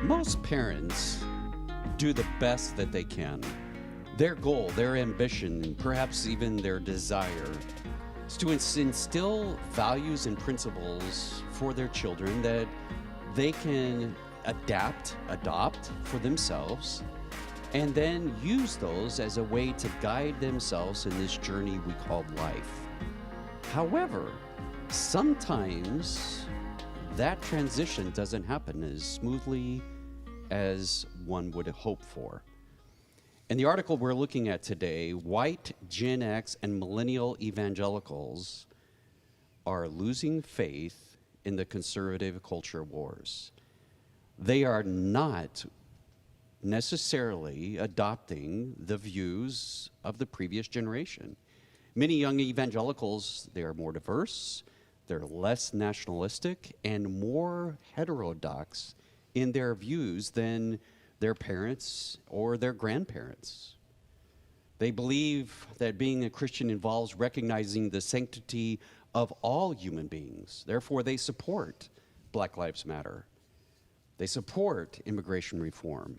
Most parents do the best that they can. Their goal, their ambition, and perhaps even their desire is to instill values and principles for their children that they can adopt for themselves, and then use those as a way to guide themselves in this journey we call life. However, sometimes that transition doesn't happen as smoothly as one would hope for. In the article we're looking at today, white Gen X and millennial evangelicals are losing faith in the conservative culture wars. They are not necessarily adopting the views of the previous generation. Many young evangelicals, they are more diverse, they're less nationalistic, and more heterodox in their views than their parents or their grandparents. They believe that being a Christian involves recognizing the sanctity of all human beings. Therefore, they support Black Lives Matter. They support immigration reform.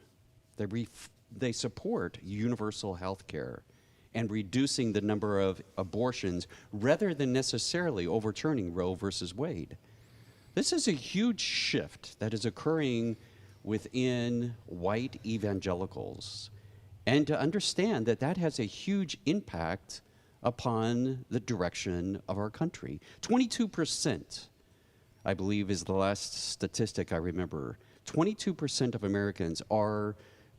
They support universal health care and reducing the number of abortions rather than necessarily overturning Roe versus Wade. This is a huge shift that is occurring within white evangelicals, and to understand that that has a huge impact upon the direction of our country. 22%, I believe, is the last statistic I remember. 22% of Americans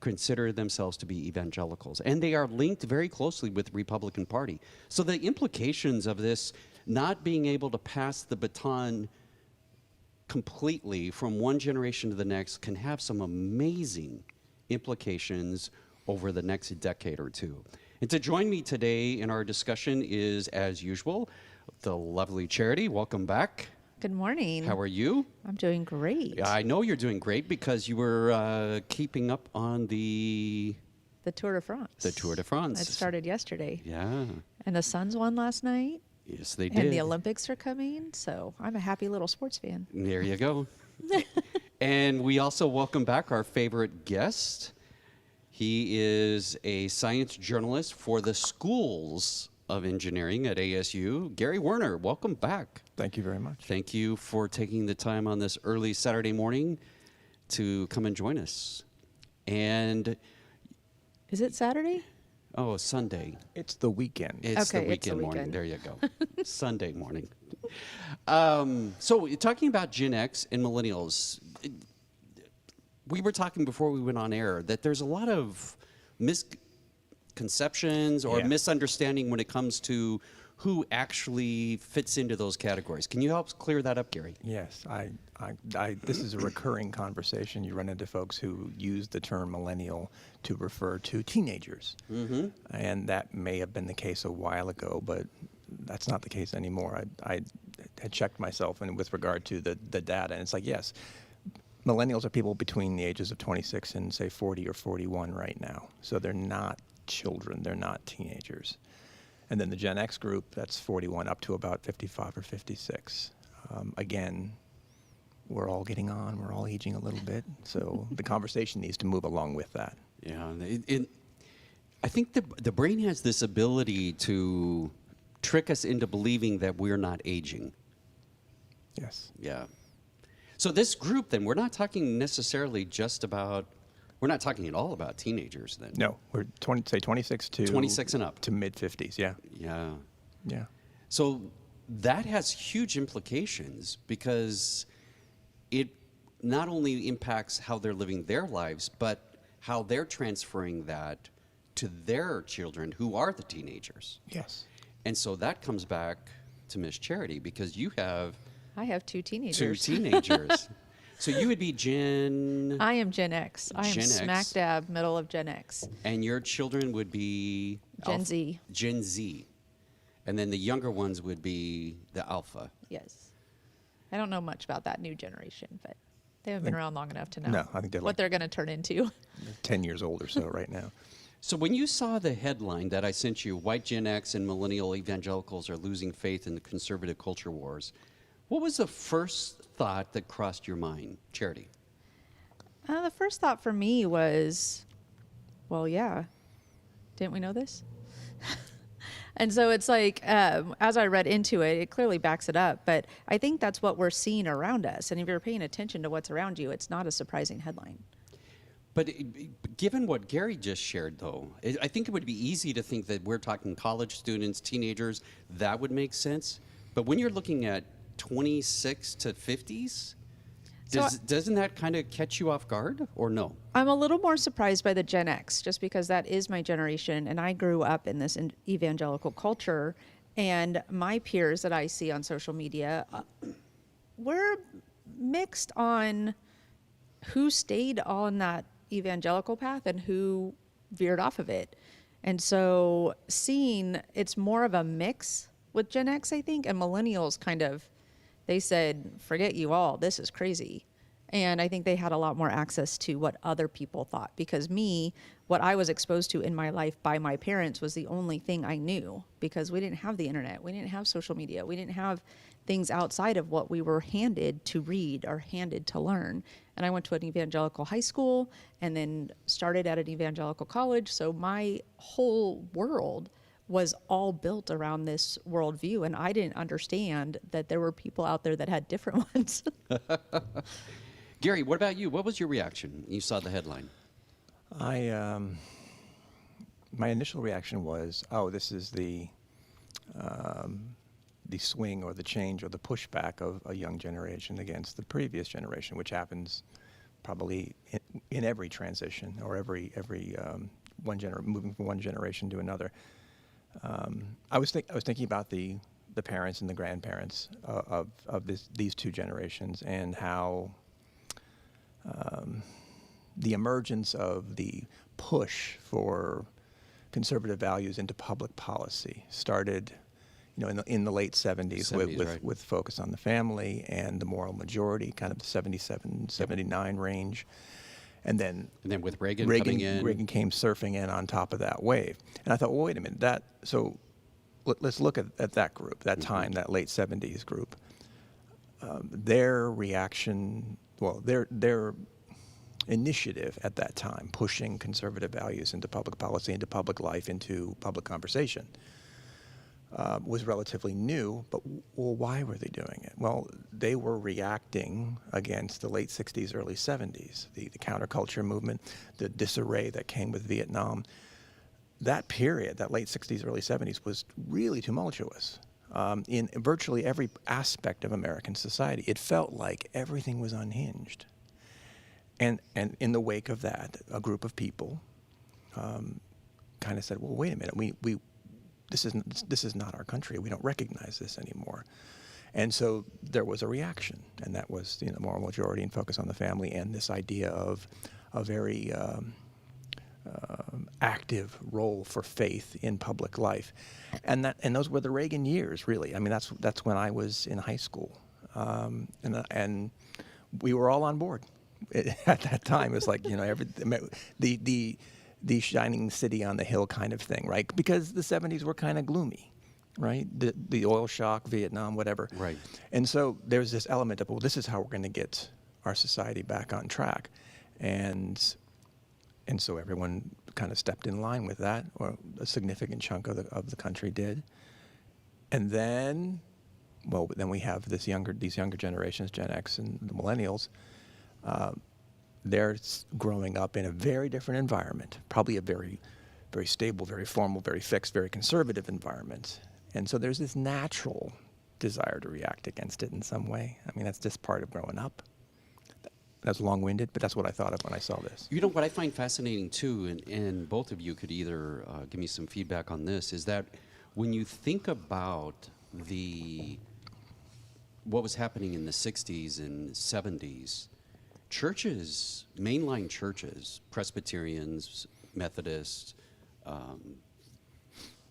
consider themselves to be evangelicals, and they are linked very closely with the Republican Party. So the implications of this not being able to pass the baton completely from one generation to the next can have some amazing implications over the next decade or two. And to join me today in our discussion is, as usual, the lovely Charity. Welcome back. Good morning. How are you? I'm doing great. I know you're doing great because you were keeping up on the Tour de France. The Tour de France. It started yesterday. Yeah. And the Suns won last night. Yes, they did. And the Olympics are coming, so I'm a happy little sports fan. There you go. And we also welcome back our favorite guest. He is a science journalist for the Schools of Engineering at ASU. Gary Werner, welcome back. Thank you very much. Thank you for taking the time on this early Saturday morning to come and join us. And is it Saturday? Oh, Sunday. It's the weekend. It's okay, the weekend morning. Weekend. There you go. Sunday morning. So talking about Gen X and millennials, we were talking before we went on air that there's a lot of misconceptions or misunderstanding when it comes to who actually fits into those categories. Can you help clear that up, Gary? Yes, this is a recurring conversation. You run into folks who use the term millennial to refer to teenagers. Mm-hmm. And that may have been the case a while ago, but that's not the case anymore. I had checked myself and with regard to the data, and it's like, yes, millennials are people between the ages of 26 and, say, 40 or 41 right now. So they're not children. They're not teenagers. And then the Gen X group, that's 41 up to about 55 or 56. Again, we're all getting on. We're all aging a little bit. So the conversation needs to move along with that. Yeah. I think the brain has this ability to trick us into believing that we're not aging. Yes. Yeah. So this group, then, we're not talking necessarily just about, we're not talking at all about teenagers, then. No, we're 26 to 26 and up to mid 50s. Yeah. Yeah. Yeah. So that has huge implications because it not only impacts how they're living their lives, but how they're transferring that to their children who are the teenagers. Yes. And so that comes back to Miss Charity because you have I have two teenagers. So you would be Gen... I am Gen X. I am Gen smack X. dab middle of Gen X. And your children would be... Gen Z. Gen Z. And then the younger ones would be the Alpha. Yes. I don't know much about that new generation, but they haven't been around long enough to know No, I think they're what they're going to turn into. 10 years old or so right now. So when you saw the headline that I sent you, white Gen X and millennial evangelicals are losing faith in the conservative culture wars, what was the first thought that crossed your mind, Charity? The first thought for me was, well, yeah, didn't we know this? And so it's like, as I read into it, it clearly backs it up. But I think that's what we're seeing around us. And if you're paying attention to what's around you, it's not a surprising headline. But given what Gary just shared, though, I think it would be easy to think that we're talking college students, teenagers, that would make sense. But when you're looking at 26 to 50s, doesn't that kind of catch you off guard, or no? I'm a little more surprised by the Gen X, just because that is my generation, and I grew up in this evangelical culture, and my peers that I see on social media, we're mixed on who stayed on that evangelical path and who veered off of it. And so seeing it's more of a mix with Gen X, I think, and millennials kind of, they said, forget you all, this is crazy. And I think they had a lot more access to what other people thought, because what I was exposed to in my life by my parents was the only thing I knew, because we didn't have the internet, we didn't have social media, we didn't have things outside of what we were handed to read or handed to learn. And I went to an evangelical high school and then started at an evangelical college. So my whole world was all built around this worldview. And I didn't understand that there were people out there that had different ones. Gary, what about you? What was your reaction when you saw the headline? My initial reaction was, oh, this is the swing or the change or the pushback of a young generation against the previous generation, which happens probably in every transition or every moving from one generation to another. I was thinking about the parents and the grandparents of these two generations, and how the emergence of the push for conservative values into public policy started, in the late 70s right. with focus on the family and the moral majority, kind of the 77, 79 range. And then with Reagan coming in. Reagan came surfing in on top of that wave. And I thought, well, wait a minute, so let's look at that group, that time, that late 70s group. Their reaction, their initiative at that time, pushing conservative values into public policy, into public life, into public conversation, was relatively new. But why were they doing it? Well, they were reacting against the late 60s, early 70s, the counterculture movement, the disarray that came with Vietnam. That period, that late 60s, early 70s, was really tumultuous in virtually every aspect of American society. It felt like everything was unhinged. And in the wake of that, a group of people kind of said, well, wait a minute, this is not our country. We don't recognize this anymore. And so there was a reaction, and that was moral majority and focus on the family, and this idea of a very active role for faith in public life, and those were the Reagan years, really. I mean, that's when I was in high school, and we were all on board at that time. It was like the shining city on the hill kind of thing, right? Because the 70s were kind of gloomy, right? The oil shock, Vietnam, whatever. Right. And so there's this element of, well, this is how we're going to get our society back on track. And so everyone kind of stepped in line with that, or a significant chunk of the country did. And then we have these younger generations, Gen X and the millennials. They're growing up in a very different environment, probably a very, very stable, very formal, very fixed, very conservative environment. And so there's this natural desire to react against it in some way. I mean, that's just part of growing up. That's long-winded, but that's what I thought of when I saw this. You know, what I find fascinating, too, and both of you could either give me some feedback on this, is that when you think about what was happening in the 60s and 70s, churches, mainline churches, Presbyterians, Methodists,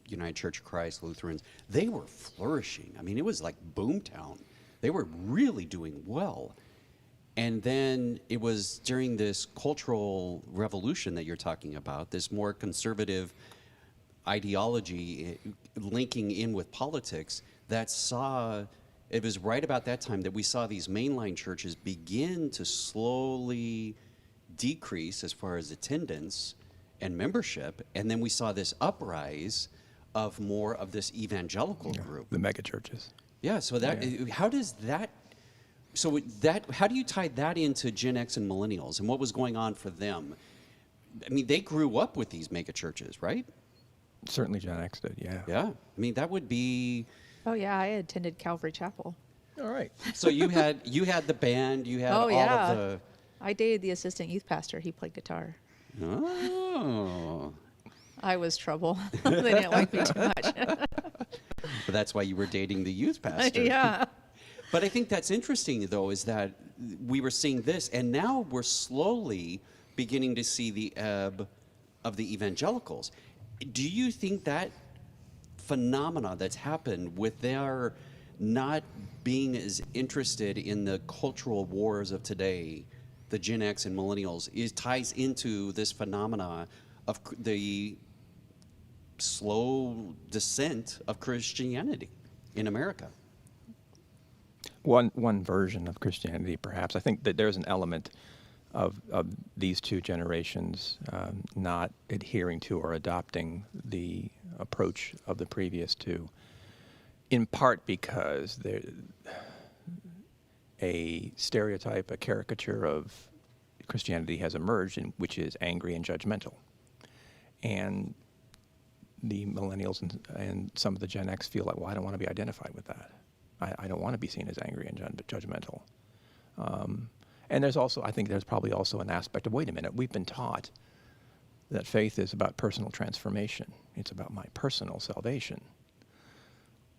United Church of Christ, Lutherans, they were flourishing. I mean, it was like boomtown. They were really doing well. And then it was during this cultural revolution that you're talking about, this more conservative ideology linking in with politics, it was right about that time that we saw these mainline churches begin to slowly decrease as far as attendance and membership, and then we saw this uprise of more of this evangelical group. The mega churches. Yeah, so that how does that how do you tie that into Gen X and millennials and what was going on for them? I mean, they grew up with these mega churches, right? Certainly Gen X did, yeah. Yeah. I mean, that would be Oh yeah, I attended Calvary Chapel. All right. so you had the band, you had Oh, all yeah. of the I dated the assistant youth pastor. He played guitar. Oh. I was trouble. They didn't like me too much. But that's why you were dating the youth pastor. Yeah. But I think that's interesting, though, is that we were seeing this, and now we're slowly beginning to see the ebb of the evangelicals. Do you think that phenomena that's happened with their not being as interested in the cultural wars of today, the Gen X and millennials, ties into this phenomena of the slow descent of Christianity in America? One version of Christianity, perhaps. I think that there's an element of these two generations not adhering to or adopting the approach of the previous two, in part because a stereotype, a caricature of Christianity has emerged, which is angry and judgmental. And the millennials and some of the Gen X feel like, well, I don't want to be identified with that. I don't want to be seen as angry and judgmental. And I think there's probably also an aspect of, wait a minute, we've been taught that faith is about personal transformation. It's about my personal salvation.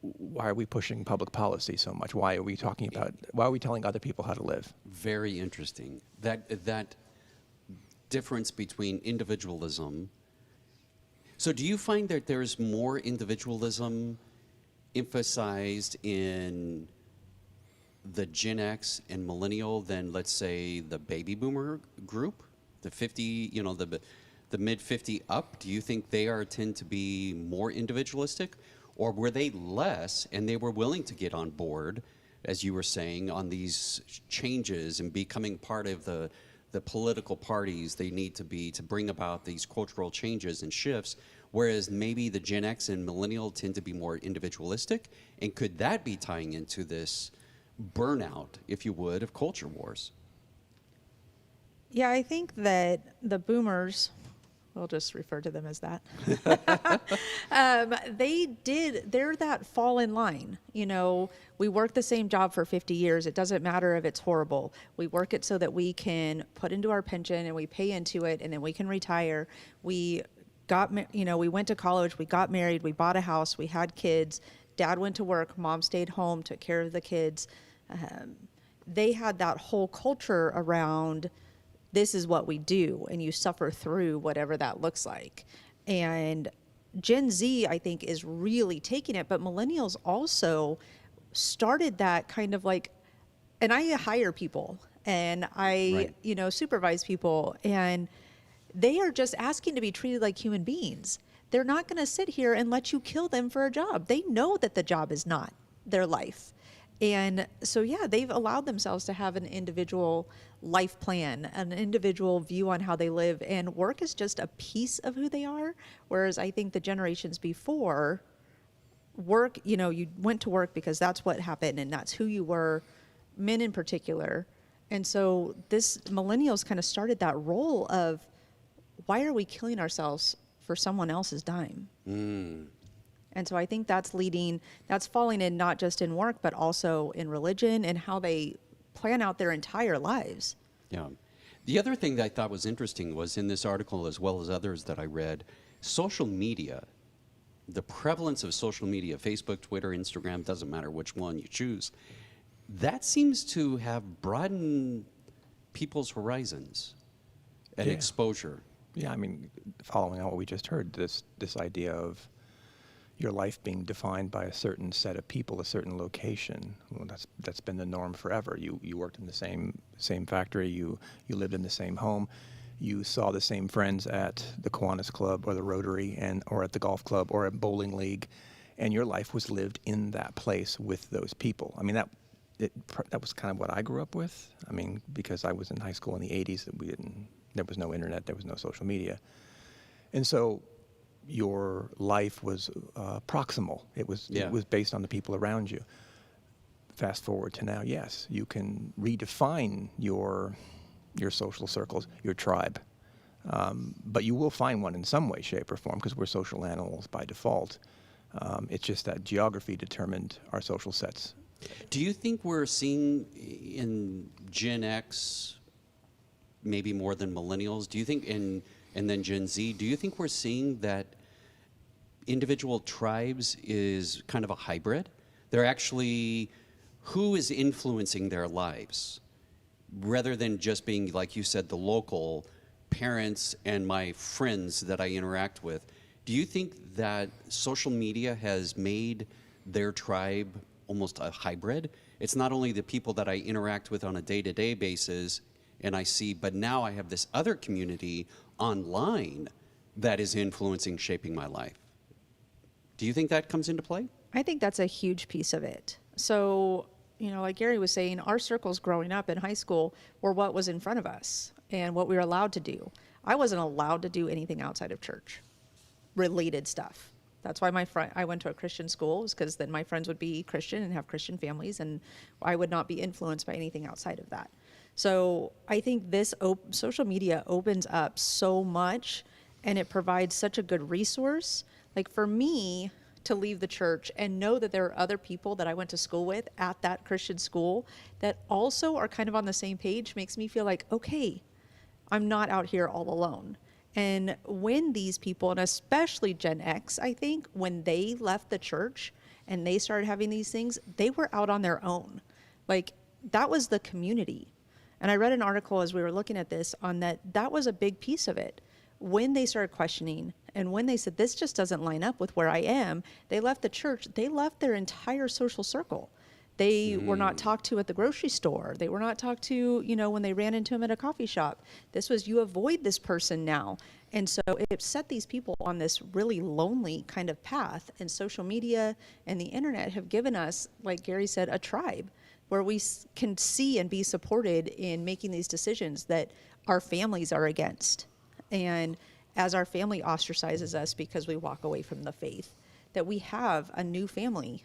Why are we pushing public policy so much? Why are we telling other people how to live? Very interesting. That difference between individualism. So do you find that there's more individualism emphasized in the Gen X and millennial than, let's say, the baby boomer group, the 50, the mid 50 up? Do you think they tend to be more individualistic, or were they less and they were willing to get on board, as you were saying, on these changes and becoming part of the political parties they need to be to bring about these cultural changes and shifts, whereas maybe the Gen X and millennial tend to be more individualistic? And could that be tying into this burnout, if you would, of culture wars? Yeah, I think that the boomers, we'll just refer to them as that, they're that fall in line. We work the same job for 50 years. It doesn't matter if it's horrible. We work it so that we can put into our pension and we pay into it and then we can retire. We went to college, we got married, we bought a house, we had kids. Dad went to work, mom stayed home, took care of the kids. They had that whole culture around, this is what we do, and you suffer through whatever that looks like. And Gen Z, I think, is really taking it, but millennials also started that kind of like, and I hire people and I, supervise people, and they are just asking to be treated like human beings. They're not going to sit here and let you kill them for a job. They know that the job is not their life. And so, yeah, they've allowed themselves to have an individual life plan, an individual view on how they live. And work is just a piece of who they are. Whereas I think the generations before, work, you went to work because that's what happened and that's who you were, men in particular. And so this millennials kind of started that role of, why are we killing ourselves for someone else's dime? And so I think that's falling in not just in work, but also in religion and how they plan out their entire lives. Yeah. The other thing that I thought was interesting was in this article, as well as others that I read, social media, the prevalence of social media, Facebook, Twitter, Instagram, doesn't matter which one you choose, that seems to have broadened people's horizons and exposure. Yeah, I mean, following on what we just heard, this idea of your life being defined by a certain set of people, a certain location. Well, that's been the norm forever. You worked in the same factory. You lived in the same home. You saw the same friends at the Kiwanis Club or the Rotary or at the golf club or at bowling league, and your life was lived in that place with those people. I mean, that was kind of what I grew up with. I mean, because I was in high school in the 80s, we didn't There was no internet, there was no social media. And so your life was proximal. It was based on the people around you. Fast forward to now, yes, you can redefine your social circles, your tribe. But you will find one in some way, shape, or form, because we're social animals by default. It's just that geography determined our social sets. Do you think we're seeing in Gen X maybe more than millennials? Do you think and then Gen Z, do you think we're seeing that individual tribes is kind of a hybrid? They're actually, who is influencing their lives? Rather than just being, like you said, the local parents and my friends that I interact with, do you think that social media has made their tribe almost a hybrid? It's not only the people that I interact with on a day-to-day basis and I see, but now I have this other community online that is influencing, shaping my life. Do you think that comes into play? I think that's a huge piece of it. So, like Gary was saying, our circles growing up in high school were what was in front of us and what we were allowed to do. I wasn't allowed to do anything outside of church related stuff. That's why I went to a Christian school, because then my friends would be Christian and have Christian families, and I would not be influenced by anything outside of that. So I think this social media opens up so much, and it provides such a good resource. Like for me to leave the church and know that there are other people that I went to school with at that Christian school that also are kind of on the same page makes me feel like, okay, I'm not out here all alone. And when these people, and especially Gen X, I think, when they left the church and they started having these things, they were out on their own. Like, that was the community. And I read an article as we were looking at this on that was a big piece of it. When they started questioning and when they said, this just doesn't line up with where I am, they left the church, they left their entire social circle. They were not talked to at the grocery store. They were not talked to, when they ran into him at a coffee shop. This was, you avoid this person now. And so it set these people on this really lonely kind of path. And social media and the internet have given us, like Gary said, a tribe where we can see and be supported in making these decisions that our families are against. And as our family ostracizes us because we walk away from the faith, that we have a new family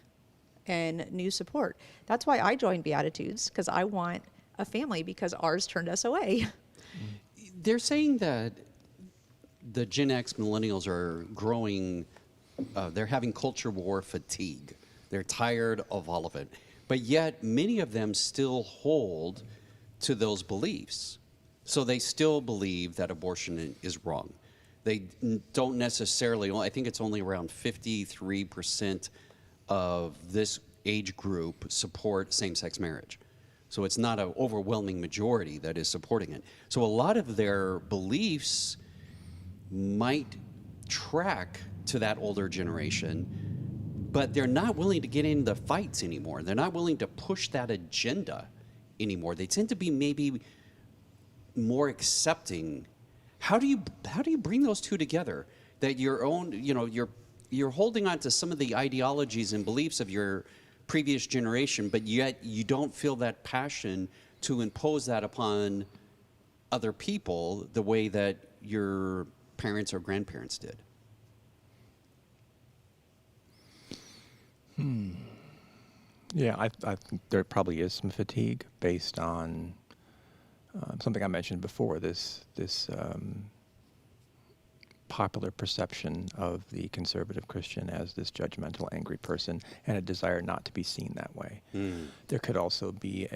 and new support. That's why I joined Beatitudes, because I want a family, because ours turned us away. They're saying that the Gen X millennials are growing, they're having culture war fatigue. They're tired of all of it. But yet many of them still hold to those beliefs. So they still believe that abortion is wrong. They don't necessarily, I think it's only around 53% of this age group support same-sex marriage. So it's not an overwhelming majority that is supporting it. So a lot of their beliefs might track to that older generation, but they're not willing to get in the fights anymore. They're not willing to push that agenda anymore. They tend to be maybe more accepting. How do you bring those two together? That your own, you're holding on to some of the ideologies and beliefs of your previous generation, but yet you don't feel that passion to impose that upon other people the way that your parents or grandparents did. Yeah, I think there probably is some fatigue based on something I mentioned before, this popular perception of the conservative Christian as this judgmental, angry person, and a desire not to be seen that way. There could also be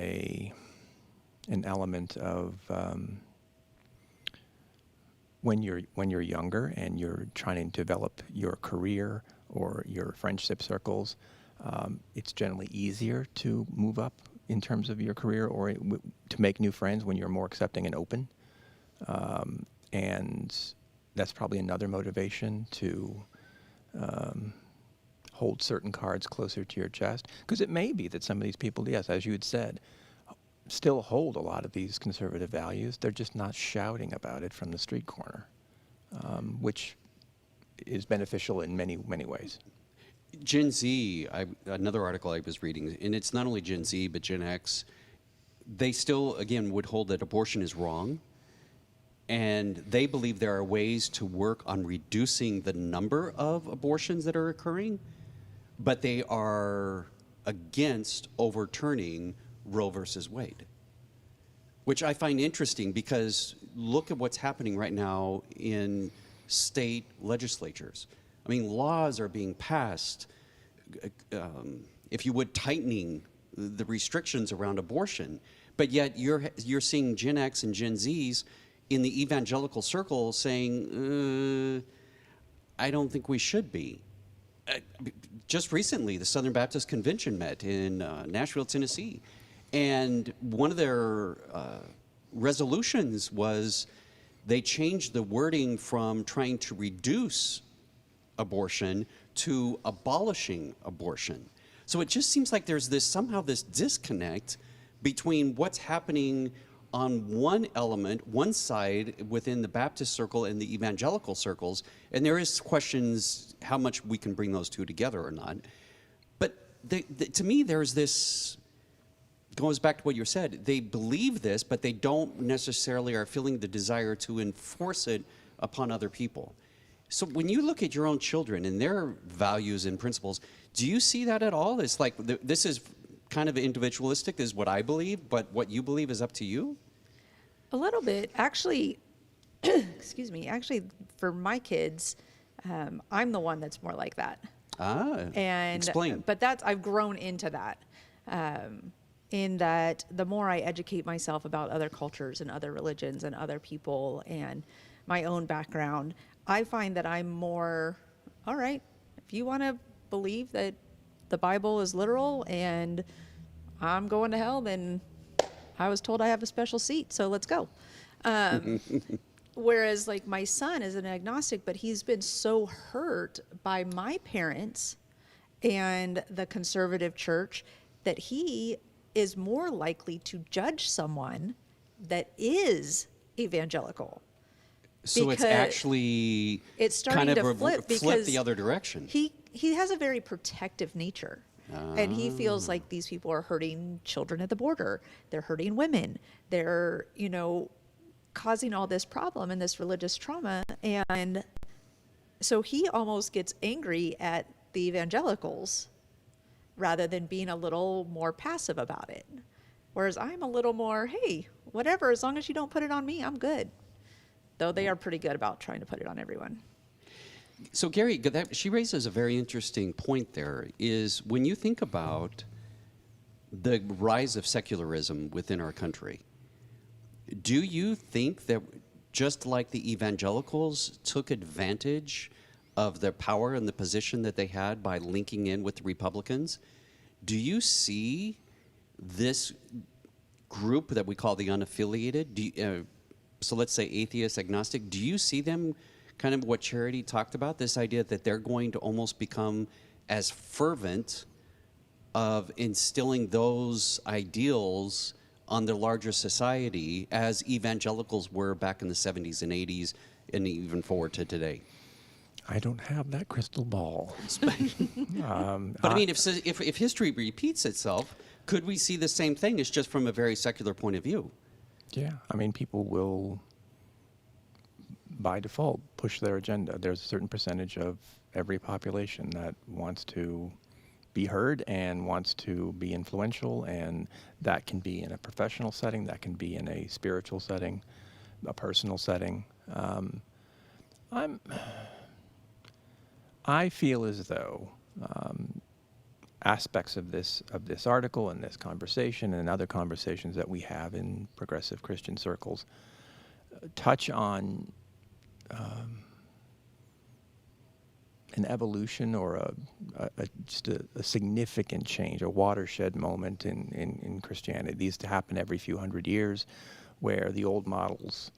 an element of when you're younger and you're trying to develop your career or your friendship circles, it's generally easier to move up in terms of your career or to make new friends when you're more accepting and open. And that's probably another motivation to hold certain cards closer to your chest. Because it may be that some of these people, yes, as you had said, still hold a lot of these conservative values. They're just not shouting about it from the street corner, which is beneficial in many, many ways. Gen Z, another article I was reading, and it's not only Gen Z, but Gen X, they still, again, would hold that abortion is wrong, And they believe there are ways to work on reducing the number of abortions that are occurring, but they are against overturning Roe versus Wade, which I find interesting because look at what's happening right now in state legislatures. I mean, laws are being passed, if you would, tightening the restrictions around abortion, but yet you're seeing Gen X and Gen Zs in the evangelical circle saying, I don't think we should be. Just recently, the Southern Baptist Convention met in Nashville, Tennessee, and one of their resolutions was they changed the wording from trying to reduce abortion to abolishing abortion. So it just seems like there's somehow this disconnect between what's happening on one element, one side within the Baptist circle and the evangelical circles, and there is questions how much we can bring those two together or not. But to me, there's this, goes back to what you said, they believe this, but they don't necessarily are feeling the desire to enforce it upon other people. So when you look at your own children and their values and principles, do you see that at all? It's like, this is kind of individualistic, is what I believe, but what you believe is up to you? A little bit. Actually, excuse me, actually, for my kids, I'm the one that's more like that. Explain. But I've grown into that. In that the more I educate myself about other cultures and other religions and other people and my own background, I find that I'm more, all right, if you want to believe that the Bible is literal and I'm going to hell, then I was told I have a special seat, so let's go. Whereas like my son is an agnostic, but he's been so hurt by my parents and the conservative church that he is more likely to judge someone that is evangelical. So it's actually starting kind of to flip flip the other direction. He has a very protective nature. And he feels like these people are hurting children at the border. They're hurting women. They're, causing all this problem and this religious trauma. And so he almost gets angry at the evangelicals rather than being a little more passive about it. Whereas I'm a little more, hey, whatever, as long as you don't put it on me, I'm good. Though they are pretty good about trying to put it on everyone. So Gary, she raises a very interesting point there, is when you think about the rise of secularism within our country, do you think that just like the evangelicals took advantage of their power and the position that they had by linking in with the Republicans, do you see this group that we call the unaffiliated, so let's say atheist, agnostic, do you see them kind of what Charity talked about, this idea that they're going to almost become as fervent of instilling those ideals on the larger society as evangelicals were back in the 70s and 80s and even forward to today? I don't have that crystal ball. But I mean, if history repeats itself, could we see the same thing? It's just from a very secular point of view. Yeah, I mean, people will, by default, push their agenda. There's a certain percentage of every population that wants to be heard and wants to be influential, and that can be in a professional setting, that can be in a spiritual setting, a personal setting. I feel as though aspects of this article and this conversation and other conversations that we have in progressive Christian circles touch on an evolution or just a significant change, a watershed moment in Christianity. These happen every few hundred years, where the old models,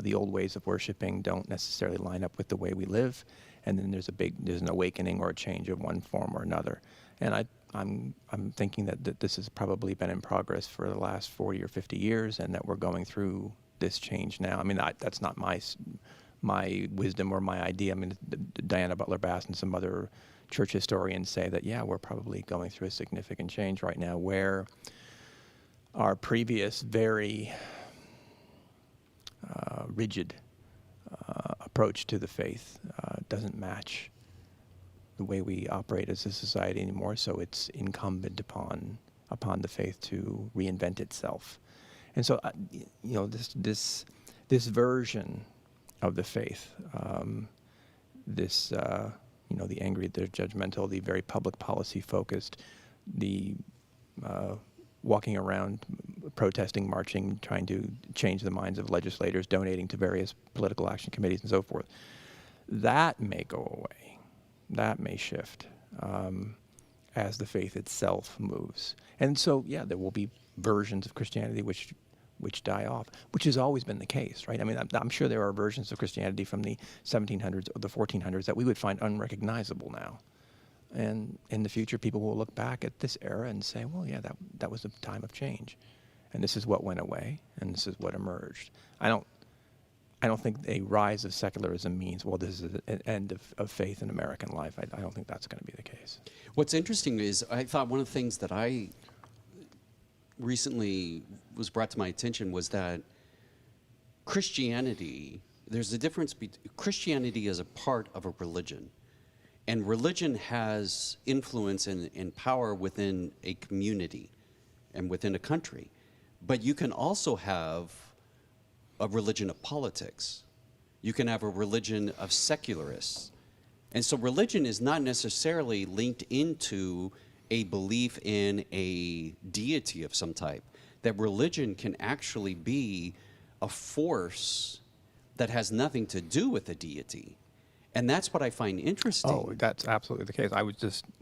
the old ways of worshiping don't necessarily line up with the way we live, and then there's an awakening or a change of one form or another. And I'm thinking that this has probably been in progress for the last 40 or 50 years, and that we're going through this change now. I mean, that's not my wisdom or my idea. I mean, Diana Butler Bass and some other church historians say that, yeah, we're probably going through a significant change right now, where our previous very rigid approach to the faith doesn't match the way we operate as a society anymore. So it's incumbent upon the faith to reinvent itself. And so, this version of the faith, the angry, the judgmental, the very public policy focused, the walking around, protesting, marching, trying to change the minds of legislators, donating to various political action committees and so forth. That may go away. That may shift as the faith itself moves. And so, there will be versions of Christianity which die off, which has always been the case, right? I mean, I'm sure there are versions of Christianity from the 1700s or the 1400s that we would find unrecognizable now. And in the future, people will look back at this era and say, well, yeah, that was a time of change. And this is what went away, and this is what emerged. I don't think a rise of secularism means, well, this is an end of faith in American life. I don't think that's going to be the case. What's interesting is I thought one of the things that I recently was brought to my attention was that Christianity, there's a difference between Christianity as a part of a religion. And religion has influence and power within a community and within a country. But you can also have a religion of politics. You can have a religion of secularists. And so religion is not necessarily linked into a belief in a deity of some type. That religion can actually be a force that has nothing to do with a deity. And that's what I find interesting. Oh, that's absolutely the case.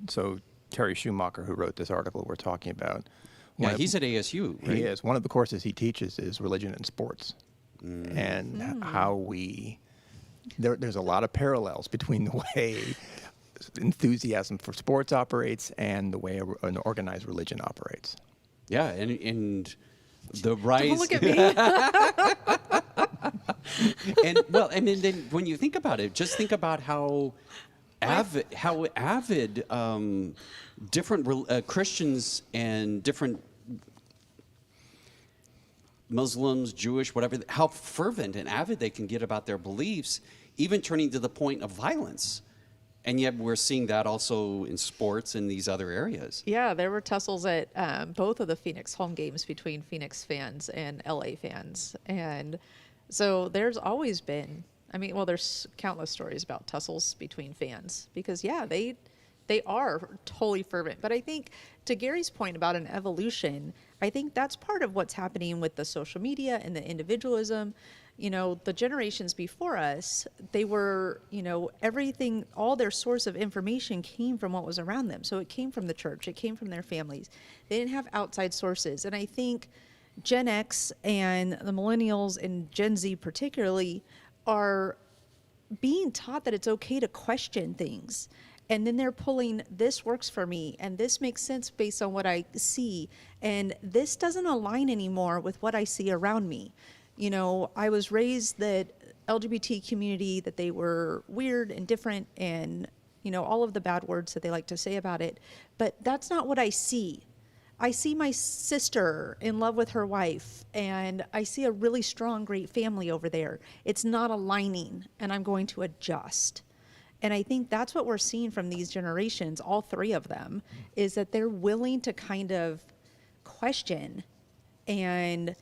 So Terry Schumacher, who wrote this article we're talking about. Yeah, he's at ASU, right? He is. One of the courses he teaches is religion and sports. And how there's a lot of parallels between the way enthusiasm for sports operates and the way an organized religion operates. Yeah, and the rise. Don't look at me. and then when you think about it, just think about how avid different Christians and different Muslims, Jewish, whatever, how fervent and avid they can get about their beliefs, even turning to the point of violence. And yet we're seeing that also in sports and these other areas. Yeah, there were tussles at both of the Phoenix home games between Phoenix fans and LA fans. And so there's always been, there's countless stories about tussles between fans because, they are totally fervent. But I think to Gary's point about an evolution, I think that's part of what's happening with the social media and the individualism. The generations before us, they were, everything, all their source of information came from what was around them. So it came from the church, it came from their families. They didn't have outside sources. And I think Gen X and the millennials and Gen Z particularly are being taught that it's okay to question things. And then they're pulling, this works for me, and this makes sense based on what I see, and this doesn't align anymore with what I see around me. I was raised that LGBT community, that they were weird and different and, all of the bad words that they like to say about it. But that's not what I see. I see my sister in love with her wife, and I see a really strong, great family over there. It's not aligning, and I'm going to adjust. And I think that's what we're seeing from these generations, all three of them, is that they're willing to kind of question and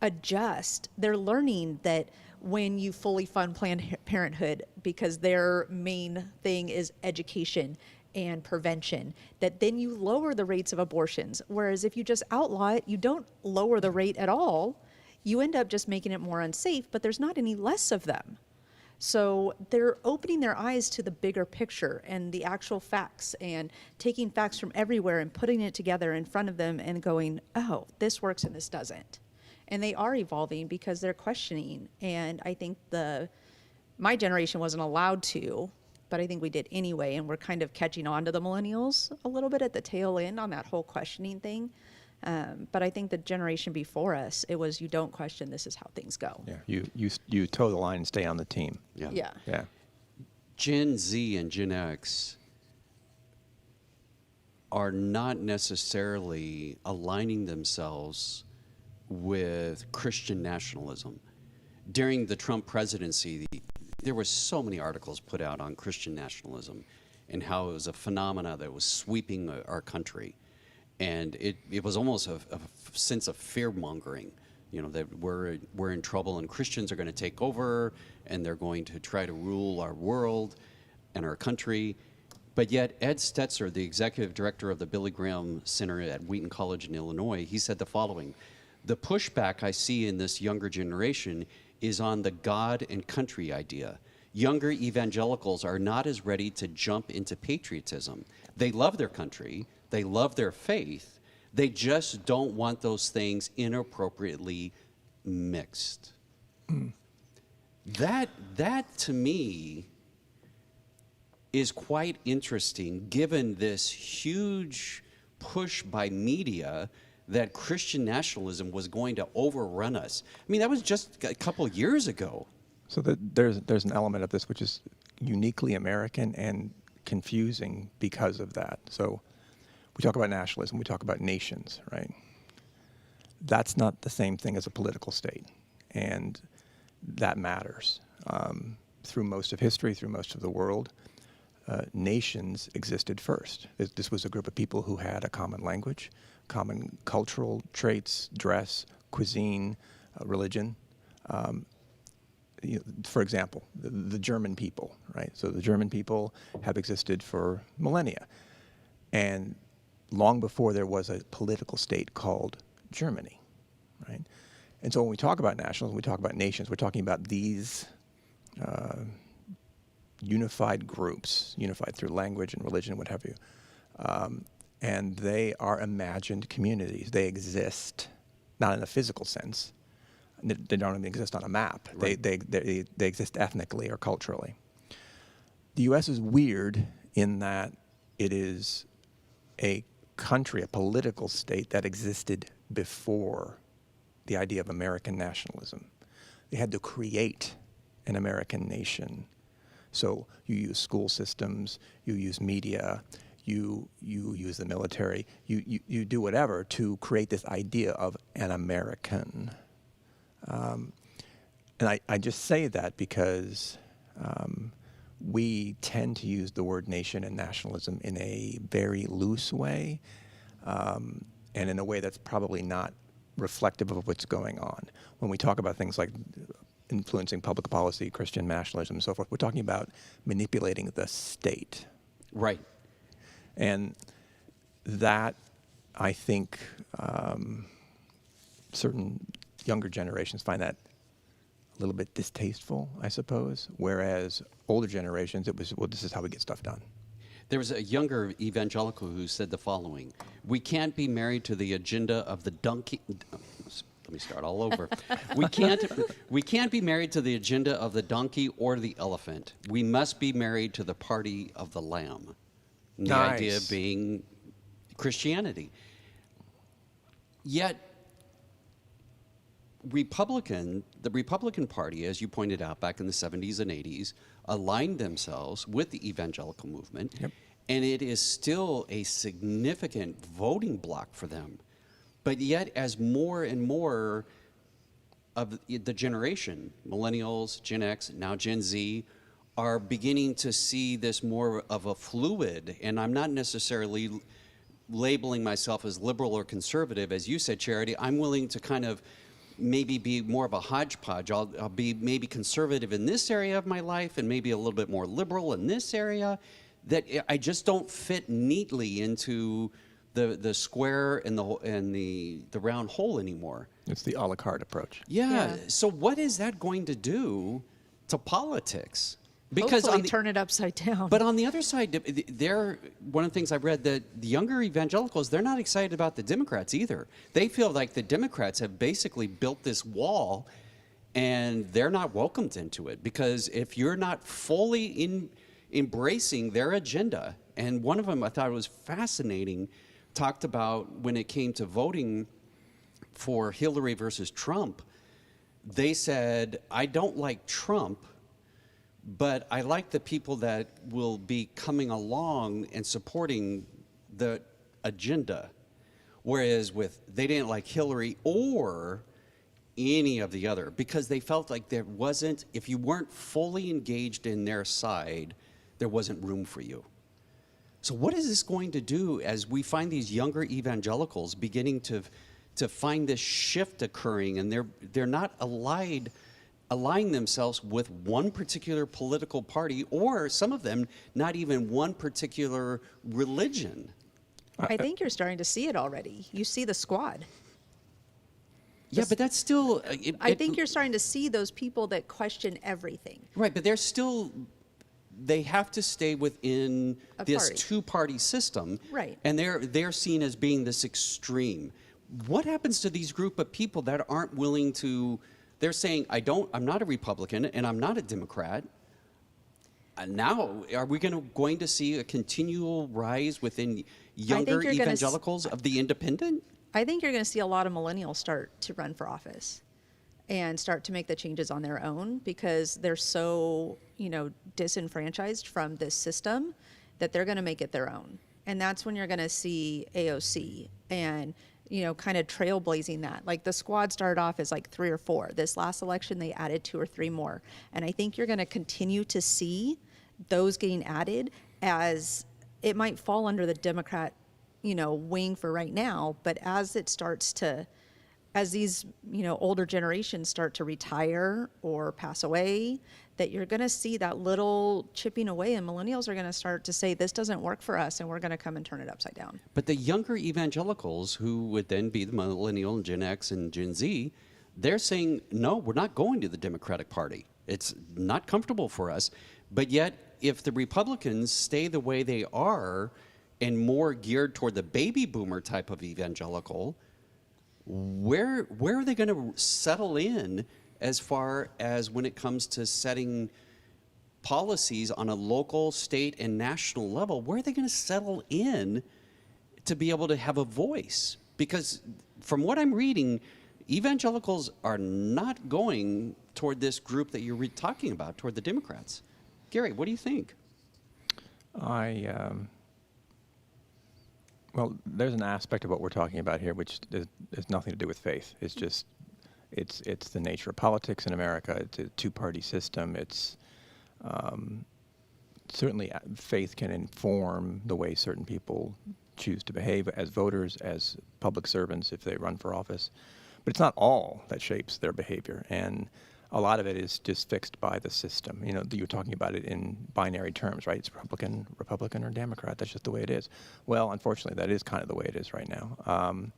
adjust. They're learning that when you fully fund Planned Parenthood, because their main thing is education and prevention, that then you lower the rates of abortions. Whereas if you just outlaw it, you don't lower the rate at all. You end up just making it more unsafe, but there's not any less of them. So they're opening their eyes to the bigger picture and the actual facts and taking facts from everywhere and putting it together in front of them and going, oh, this works and this doesn't. And they are evolving because they're questioning. And I think my generation wasn't allowed to, but I think we did anyway. And we're kind of catching on to the millennials a little bit at the tail end on that whole questioning thing. But I think the generation before us, it was, you don't question, this is how things go. Yeah, you toe the line and stay on the team. Yeah. Gen Z and Gen X are not necessarily aligning themselves with Christian nationalism. during the Trump presidency, there were so many articles put out on Christian nationalism and how it was a phenomena that was sweeping our country. And it was almost a sense of fear-mongering, you know, that we're in trouble and Christians are going to take over and they're going to try to rule our world and our country. But yet Ed Stetzer, the executive director of the Billy Graham Center at Wheaton College in Illinois, he said the following: "The pushback I see in this younger generation is on the God and country idea. Younger evangelicals are not as ready to jump into patriotism. They love their country, they love their faith, they just don't want those things inappropriately mixed." That to me is quite interesting, given this huge push by media that Christian nationalism was going to overrun us. I mean, that was just a couple years ago. So there's an element of this which is uniquely American and confusing because of that. So we talk about nationalism, we talk about nations, right? That's not the same thing as a political state, and that matters. Through most of history, through most of the world, nations existed first. This was a group of people who had a common language, common cultural traits, dress, cuisine, religion. For example, the German people, right? So the German people have existed for millennia. And long before there was a political state called Germany, right? And so when we talk about nationalism, we talk about nations, we're talking about these unified groups, unified through language and religion, what have you. And they are imagined communities. They exist, not in a physical sense. They don't even exist on a map. Right. They exist ethnically or culturally. The U.S. is weird in that it is a country, a political state that existed before the idea of American nationalism. They had to create an American nation. So you use school systems, you use media, you use the military, you do whatever to create this idea of an American. And I just say that because we tend to use the word nation and nationalism in a very loose way, and in a way that's probably not reflective of what's going on. When we talk about things like influencing public policy, Christian nationalism, and so forth, we're talking about manipulating the state. Right. And that, I think, certain younger generations find that a little bit distasteful, I suppose, whereas older generations, it was, well, this is how we get stuff done. There was a younger evangelical who said the following: "We can't be married to the agenda of the donkey." Let me start all over. We can't be married to the agenda of the donkey or the elephant. We must be married to the party of the lamb. And the Nice. idea being Christianity. Yet, the Republican Party, as you pointed out back in the 70s and 80s, aligned themselves with the evangelical movement, Yep. and it is still a significant voting bloc for them. But yet, as more and more of the generation, millennials, Gen X, now Gen Z, are beginning to see this more of a fluid, and I'm not necessarily labeling myself as liberal or conservative, as you said, Charity. I'm willing to kind of maybe be more of a hodgepodge. I'll be maybe conservative in this area of my life and maybe a little bit more liberal in this area, that I just don't fit neatly into the square and the round hole anymore. It's the a la carte approach. Yeah. So what is that going to do to politics? Because on the, turn it upside down. but on the other side, one of the things I've read, that the younger evangelicals, they're not excited about the Democrats either. They feel like the Democrats have basically built this wall, and they're not welcomed into it, because if you're not fully embracing their agenda, and one of them I thought was fascinating, talked about when it came to voting for Hillary versus Trump, they said, I don't like Trump, but I like the people that will be coming along and supporting the agenda. Whereas they didn't like Hillary or any of the other, because they felt like there wasn't, if you weren't fully engaged in their side, there wasn't room for you. So what is this going to do as we find these younger evangelicals beginning to find this shift occurring, and they're not aligning themselves with one particular political party, or some of them not even one particular religion? I think you're starting to see it already. You see the squad. Yeah, but that's still... I think you're starting to see those people that question everything. Right, but they have to stay within this party. two-party system. Right. And they're seen as being this extreme. What happens to these group of people that aren't willing to... They're saying, I'm not a Republican and I'm not a Democrat. And now, are we going to see a continual rise within younger evangelicals of the independent? I think you're going to see a lot of millennials start to run for office and start to make the changes on their own, because they're so, disenfranchised from this system that they're going to make it their own. And that's when you're going to see AOC and, kind of trailblazing that. Like, the squad started off as like 3 or 4. This last election, they added 2 or 3 more. And I think you're going to continue to see those getting added, as it might fall under the Democrat wing for right now, but as these, older generations start to retire or pass away, that you're going to see that little chipping away, and millennials are going to start to say, this doesn't work for us, and we're going to come and turn it upside down. But the younger evangelicals, who would then be the millennial and Gen X and Gen Z, they're saying, no, we're not going to the Democratic Party. It's not comfortable for us. But yet, if the Republicans stay the way they are, and more geared toward the baby boomer type of evangelical, where are they going to settle in as far as when it comes to setting policies on a local, state, and national level? Where are they going to settle in to be able to have a voice? Because from what I'm reading, evangelicals are not going toward this group that you're talking about, toward the Democrats. Gary, what do you think? Well, there's an aspect of what we're talking about here which has nothing to do with faith. It's just, it's the nature of politics in America. It's a two-party system. It's certainly faith can inform the way certain people choose to behave as voters, as public servants, if they run for office. But it's not all that shapes their behavior. And a lot of it is just fixed by the system. You're talking about it in binary terms, right? It's Republican or Democrat. That's just the way it is. Well, unfortunately, that is kind of the way it is right now,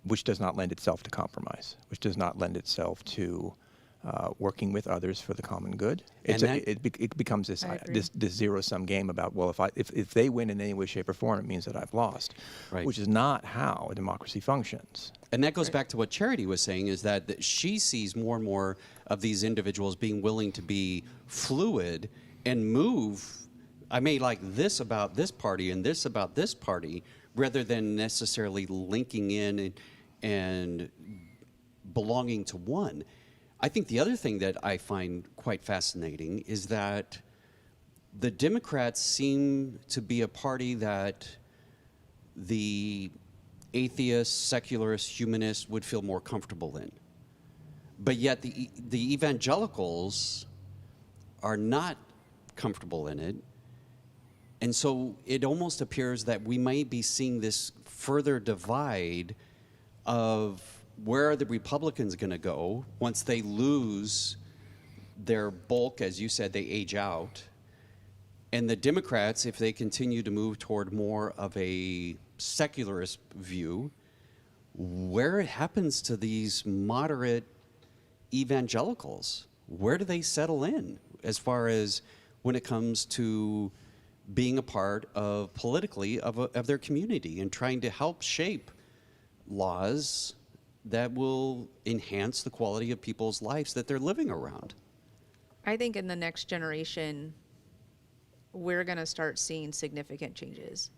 which does not lend itself to compromise, which does not lend itself to working with others for the common good. It becomes this zero-sum game about, well, if they win in any way, shape, or form, it means that I've lost, right, which is not how a democracy functions. And that goes back to what Charity was saying, is that she sees more and more of these individuals being willing to be fluid and move. I may like this about this party and this about this party, rather than necessarily linking in and belonging to one. I think the other thing that I find quite fascinating is that the Democrats seem to be a party that the atheist, secularist, humanist would feel more comfortable in. But yet the evangelicals are not comfortable in it. And so it almost appears that we may be seeing this further divide of where are the Republicans going to go once they lose their bulk, as you said, they age out. And the Democrats, if they continue to move toward more of a secularist view, where it happens to these moderate evangelicals? Where do they settle in as far as when it comes to being a part of politically of their community and trying to help shape laws that will enhance the quality of people's lives that they're living around? I think in the next generation, we're going to start seeing significant changes.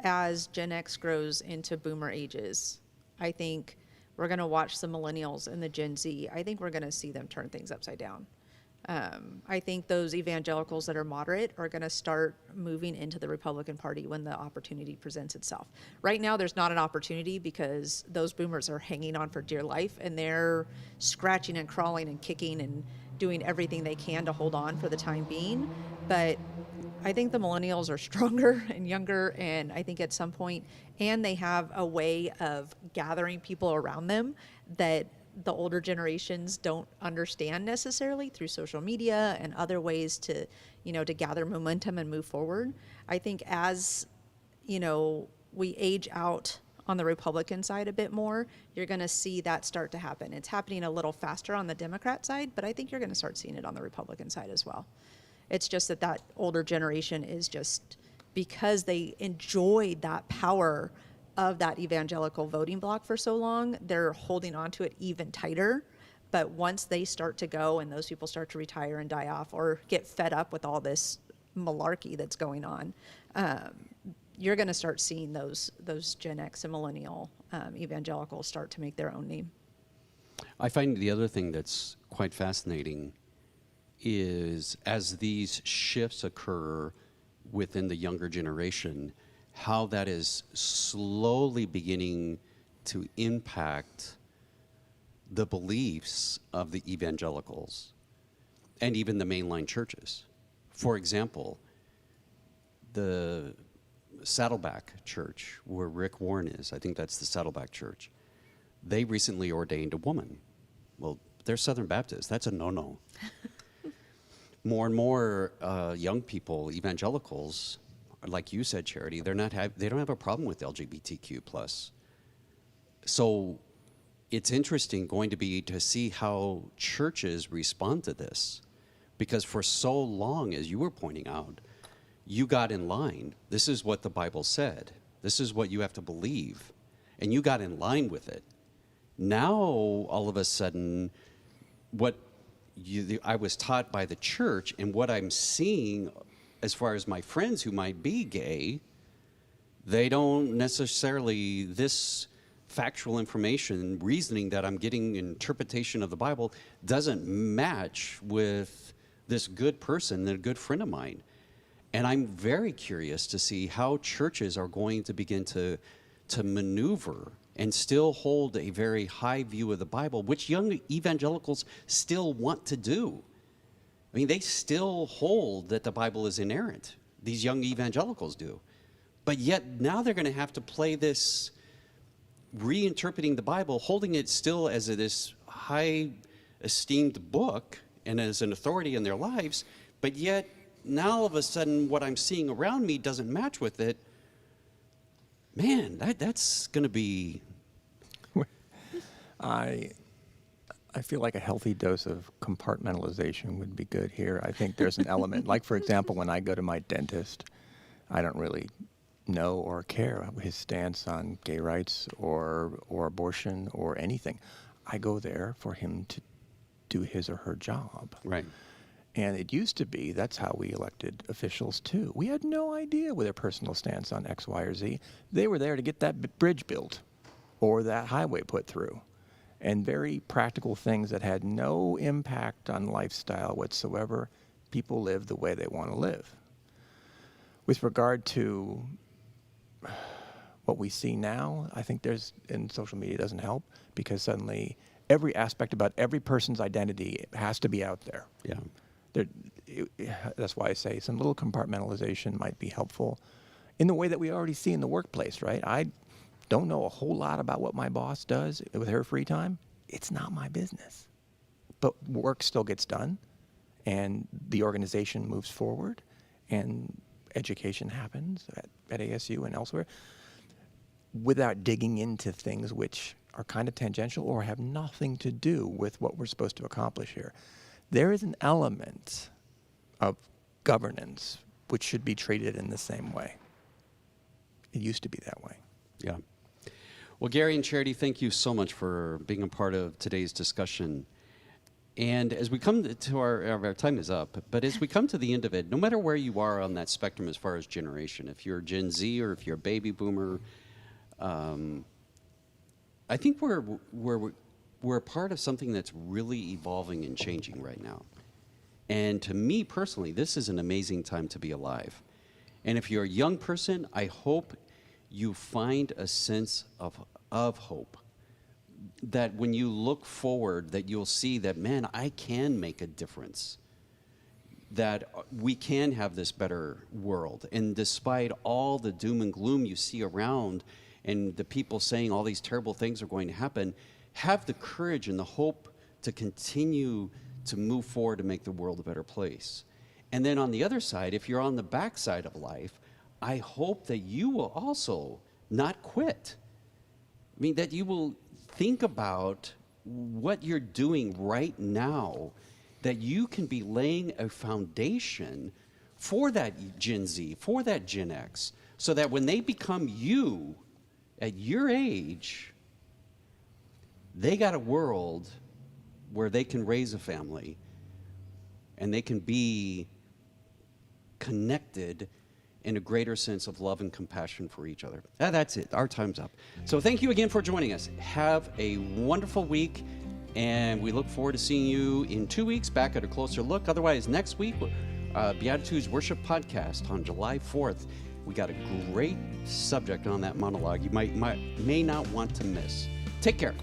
As Gen X grows into boomer ages, I think we're going to watch the millennials and the Gen Z. I think we're going to see them turn things upside down. I think those evangelicals that are moderate are going to start moving into the Republican Party when the opportunity presents itself. Right now, there's not an opportunity because those boomers are hanging on for dear life, and they're scratching and crawling and kicking and doing everything they can to hold on for the time being. But I think the millennials are stronger and younger, and I think at some point, and they have a way of gathering people around them that the older generations don't understand necessarily through social media and other ways to, to gather momentum and move forward. I think as, we age out on the Republican side a bit more, you're going to see that start to happen. It's happening a little faster on the Democrat side, but I think you're going to start seeing it on the Republican side as well. It's just that older generation is just, because they enjoyed that power of that evangelical voting bloc for so long, they're holding on to it even tighter. But once they start to go and those people start to retire and die off or get fed up with all this malarkey that's going on, you're going to start seeing those Gen X and millennial evangelicals start to make their own name. I find the other thing that's quite fascinating is as these shifts occur within the younger generation, how that is slowly beginning to impact the beliefs of the evangelicals and even the mainline churches. For example, the Saddleback Church, where Rick Warren is, I think that's the Saddleback Church, they recently ordained a woman. Well, they're Southern Baptists. That's a no-no. More and more young people, evangelicals, like you said, Charity, they don't have a problem with LGBTQ+. So it's interesting going to be to see how churches respond to this, because for so long, as you were pointing out, you got in line. This is what the Bible said. This is what you have to believe, and you got in line with it. Now, all of a sudden, I was taught by the church and what I'm seeing as far as my friends who might be gay, they don't necessarily, this factual information, reasoning that I'm getting, interpretation of the Bible, doesn't match with this good person, a good friend of mine. And I'm very curious to see how churches are going to begin to maneuver and still hold a very high view of the Bible, which young evangelicals still want to do. I mean, they still hold that the Bible is inerrant. These young evangelicals do. But yet now they're going to have to play this reinterpreting the Bible, holding it still as this high esteemed book and as an authority in their lives. But yet now all of a sudden what I'm seeing around me doesn't match with it. Man, that's going to be... I feel like a healthy dose of compartmentalization would be good here. I think there's an element, like for example, when I go to my dentist, I don't really know or care his stance on gay rights or abortion or anything. I go there for him to do his or her job. Right. And it used to be that's how we elected officials too. We had no idea with their personal stance on X, Y, or Z. They were there to get that bridge built or that highway put through. And very practical things that had no impact on lifestyle whatsoever. People live the way they want to live. With regard to what we see now, I think in social media doesn't help, because suddenly every aspect about every person's identity has to be out there. Yeah. That's why I say some little compartmentalization might be helpful in the way that we already see in the workplace, right? I don't know a whole lot about what my boss does with her free time. It's not my business. But work still gets done, and the organization moves forward, and education happens at ASU and elsewhere without digging into things which are kind of tangential or have nothing to do with what we're supposed to accomplish here. There is an element of governance which should be treated in the same way. It used to be that way. Yeah. Well, Gary and Charity, thank you so much for being a part of today's discussion. And as we come to our time is up, but as we come to the end of it, no matter where you are on that spectrum as far as generation, if you're Gen Z or if you're a baby boomer, I think we're part of something that's really evolving and changing right now. And to me personally, this is an amazing time to be alive. And if you're a young person, I hope you find a sense of hope. That when you look forward, that you'll see that, man, I can make a difference. That we can have this better world. And despite all the doom and gloom you see around and the people saying all these terrible things are going to happen, have the courage and the hope to continue to move forward to make the world a better place. And then on the other side, if you're on the backside of life, I hope that you will also not quit. I mean, that you will think about what you're doing right now, that you can be laying a foundation for that Gen Z, for that Gen X, so that when they become you at your age, they got a world where they can raise a family and they can be connected in a greater sense of love and compassion for each other. That's it. Our time's up. So thank you again for joining us. Have a wonderful week, and we look forward to seeing you in 2 weeks back at A Closer Look. Otherwise, next week, Beatitudes Worship Podcast on July 4th. We got a great subject on that monologue you may not want to miss. Take care.